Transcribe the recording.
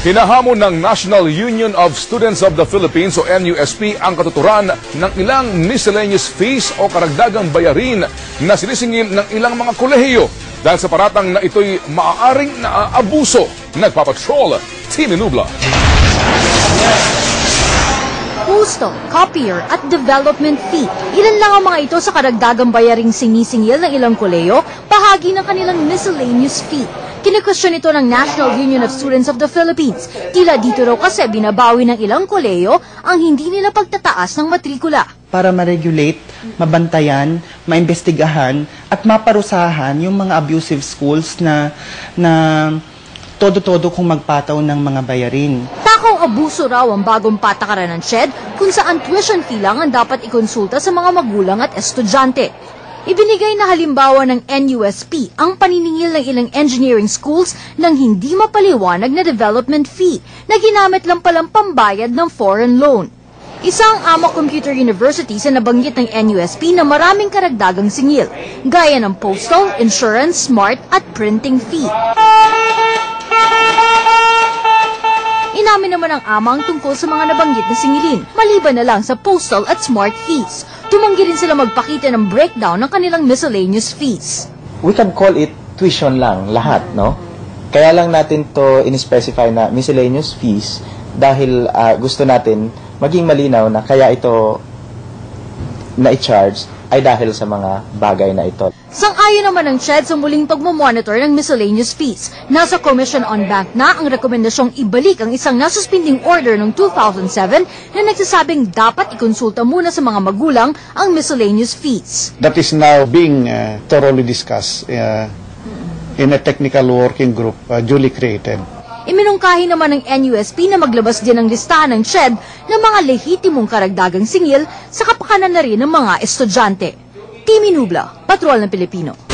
Hinahamon ng National Union of Students of the Philippines o NUSP ang katuturan ng ilang miscellaneous fees o karagdagang bayarin na sinisingil ng ilang mga kolehiyo dahil sa paratang na ito'y maaaring naaabuso. Nagpapatrol, Team Nubla. Postal, copier at development fee. Ilan lang ang mga ito sa karagdagang bayaring sinisingil ng ilang kolehiyo, bahagi ng kanilang miscellaneous fee. Kinikwestiyon ito ng National Union of Students of the Philippines. Tila dito raw kasi binabawi ng ilang kolehiyo ang hindi nila pagtataas ng matrikula. Para ma-regulate, mabantayan, maimbestigahan at maparusahan yung mga abusive schools na todo-todo kung magpataw ng mga bayarin. Takong abuso raw ang bagong patakaran ng SHED kung saan tuition fee lang ang dapat ikonsulta sa mga magulang at estudyante. Ibinigay na halimbawa ng NUSP ang paniningil ng ilang engineering schools ng hindi mapaliwanag na development fee na ginamit lang palang pambayad ng foreign loan. Isang AMA Computer University sa nabanggit ng NUSP na maraming karagdagang singil, gaya ng postal, insurance, smart at printing fee. Inamin naman ng AMA ang tungkol sa mga nabanggit na singilin, maliban na lang sa postal at smart fees. Tumanggi rin sila magpakita ng breakdown ng kanilang miscellaneous fees. We can call it tuition lang, lahat, no? Kaya lang natin to in-specify na miscellaneous fees dahil gusto natin maging malinaw na kaya ito na-i-charge ay dahil sa mga bagay na ito. Sang-ayon naman ng SHED sa muling pagmamonitor ng miscellaneous fees. Nasa Commission on Bank na ang rekomendasyong ibalik ang isang nasuspending order noong 2007 na nagsasabing dapat ikonsulta muna sa mga magulang ang miscellaneous fees. That is now being thoroughly discussed in a technical working group duly created. Iminungkahi naman ng NUSP na maglabas din ng listahan ng SHED ng mga lehitimong karagdagang singil sa kapakanan na rin ng mga estudyante. Team Nubla, Patrol ng Pilipino.